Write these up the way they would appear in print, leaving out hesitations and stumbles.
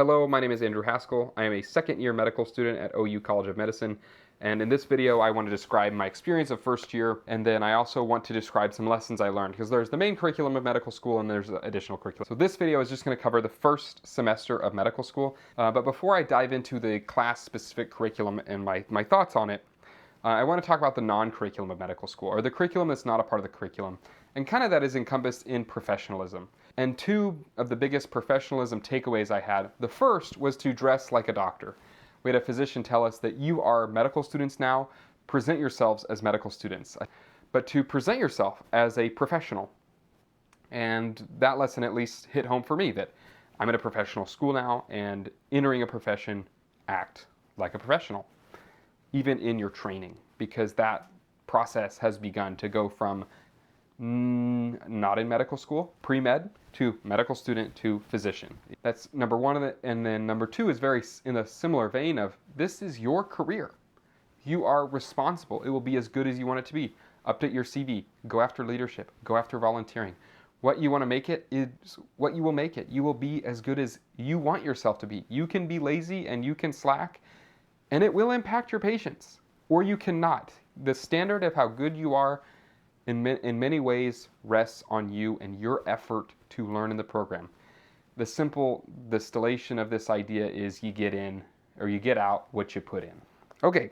Hello, my name is Andrew Haskell. I am a second-year medical student at OU College of Medicine, and in this video I want to describe my experience of first year, and then I also want to describe some lessons I learned, because there's the main curriculum of medical school and there's additional curriculum. So this video is just going to cover the first semester of medical school, but before I dive into the class-specific curriculum and my thoughts on it, I want to talk about the non-curriculum of medical school, or the curriculum that's not a part of the curriculum, and kind of that is encompassed in professionalism. And two of the biggest professionalism takeaways I had, the first was to dress like a doctor. We had a physician tell us that you are medical students now, present yourselves as medical students, but to present yourself as a professional. And that lesson at least hit home for me, that I'm in a professional school now, and entering a profession, act like a professional, even in your training, because that process has begun to go from not in medical school, pre-med, to medical student, to physician. That's number one, and then number two is very in a similar vein of, this is your career. You are responsible. It will be as good as you want it to be. Update your CV, go after leadership, go after volunteering. What you want to make it is what you will make it. You will be as good as you want yourself to be. You can be lazy and you can slack, and it will impact your patients, or you cannot. The standard of how good you are in many ways rests on you and your effort to learn in the program. The simple distillation of this idea is you get in or you get out what you put in. Okay,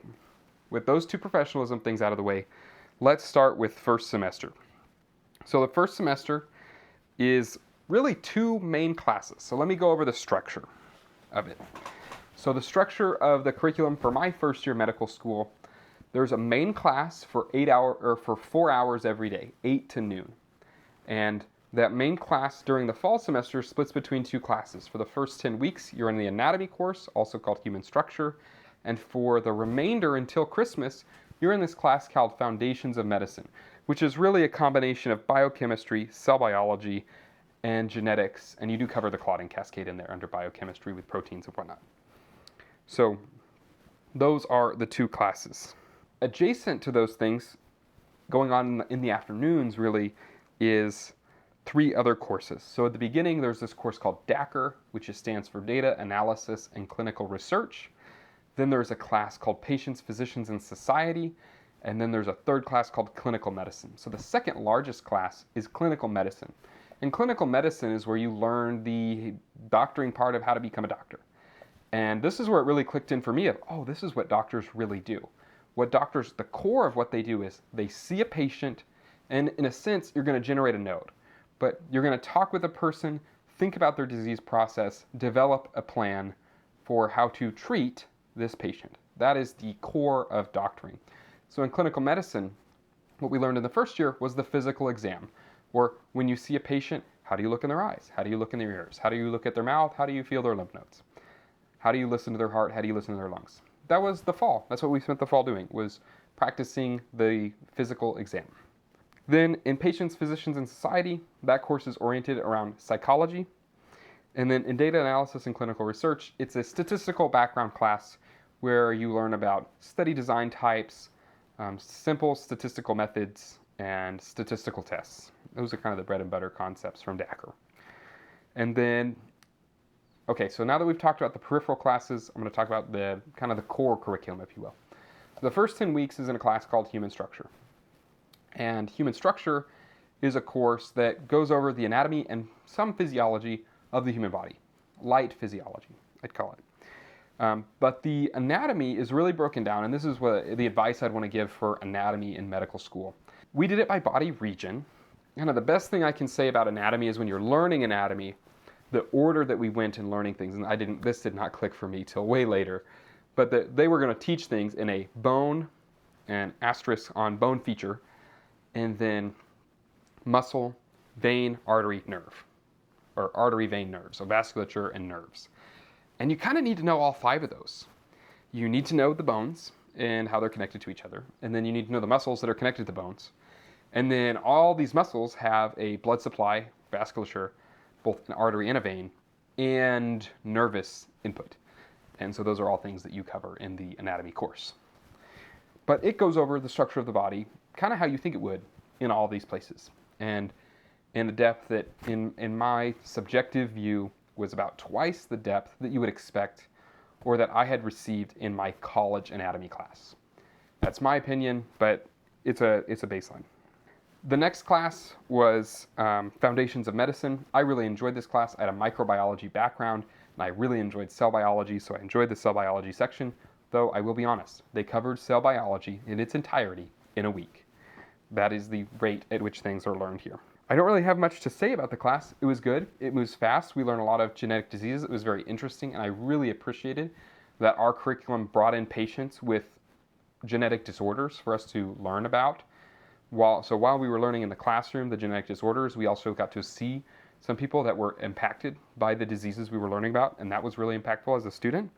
with those two professionalism things out of the way, let's start with first semester. So the first semester is really two main classes. So let me go over the structure of it. So the structure of the curriculum for my first year medical school, there's a main class for 4 hours every day, 8 to noon. And that main class during the fall semester splits between two classes. For the first 10 weeks, you're in the anatomy course, also called human structure. And for the remainder until Christmas, you're in this class called Foundations of Medicine, which is really a combination of biochemistry, cell biology, and genetics. And you do cover the clotting cascade in there under biochemistry with proteins and whatnot. So those are the two classes. Adjacent to those things, going on in the afternoons really, is 3 other courses. So at the beginning, there's this course called DACR, which stands for Data Analysis and Clinical Research. Then there's a class called Patients, Physicians, and Society. And then there's a third class called Clinical Medicine. So the second largest class is Clinical Medicine. And Clinical Medicine is where you learn the doctoring part of how to become a doctor. And this is where it really clicked in for me of, oh, this is what doctors really do. What doctors, the core of what they do is they see a patient, and in a sense, you're going to generate a note. But you're going to talk with a person, think about their disease process, develop a plan for how to treat this patient. That is the core of doctoring. So in clinical medicine, what we learned in the first year was the physical exam, or when you see a patient, how do you look in their eyes? How do you look in their ears? How do you look at their mouth? How do you feel their lymph nodes? How do you listen to their heart? How do you listen to their lungs? That was the fall. That's what we spent the fall doing, was practicing the physical exam. Then in Patients, Physicians, and Society, that course is oriented around psychology. And then in Data Analysis and Clinical Research, it's a statistical background class where you learn about study design types, simple statistical methods, and statistical tests. Those are kind of the bread and butter concepts from DACR. And then okay, so now that we've talked about the peripheral classes, I'm going to talk about the kind of the core curriculum, if you will. So the first 10 weeks is in a class called Human Structure. And Human Structure is a course that goes over the anatomy and some physiology of the human body. Light physiology, I'd call it. But the anatomy is really broken down, and this is what the advice I'd want to give for anatomy in medical school. We did it by body region. Kind of the best thing I can say about anatomy is when you're learning anatomy, the order that we went in learning things, and this did not click for me till way later, but they were going to teach things in a bone, and asterisk on bone feature, and then muscle, vein, artery, nerve, or artery, vein, nerve, so vasculature and nerves. And you kind of need to know all 5 of those. You need to know the bones and how they're connected to each other, and then you need to know the muscles that are connected to the bones. And then all these muscles have a blood supply, vasculature, both an artery and a vein, and nervous input. And so those are all things that you cover in the anatomy course. But it goes over the structure of the body, kind of how you think it would in all these places. And in a depth that, in my subjective view, was about twice the depth that you would expect or that I had received in my college anatomy class. That's my opinion, but it's a baseline. The next class was Foundations of Medicine. I really enjoyed this class. I had a microbiology background, and I really enjoyed cell biology, so I enjoyed the cell biology section, though I will be honest, they covered cell biology in its entirety in a week. That is the rate at which things are learned here. I don't really have much to say about the class. It was good. It moves fast. We learned a lot of genetic diseases. It was very interesting, and I really appreciated that our curriculum brought in patients with genetic disorders for us to learn about. While we were learning in the classroom the genetic disorders, we also got to see some people that were impacted by the diseases we were learning about, and that was really impactful as a student.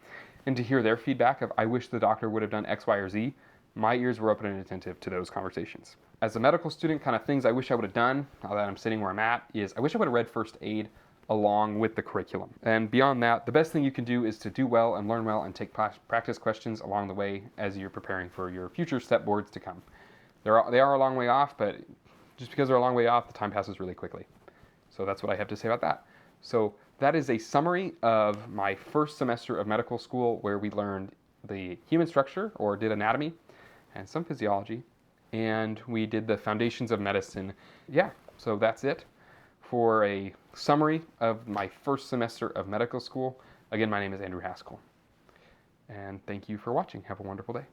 And to hear their feedback of, I wish the doctor would have done X, Y, or Z, my ears were open and attentive to those conversations. As a medical student, kind of things I wish I would have done, now that I'm sitting where I'm at, is I wish I would have read first aid along with the curriculum. And beyond that, the best thing you can do is to do well and learn well and take practice questions along the way as you're preparing for your future step boards to come. They are a long way off, but just because they're a long way off, the time passes really quickly. So that's what I have to say about that. So that is a summary of my first semester of medical school, where we learned the human structure, or did anatomy, and some physiology, and we did the Foundations of Medicine. Yeah, so that's it for a summary of my first semester of medical school. Again, my name is Andrew Haskell, and thank you for watching. Have a wonderful day.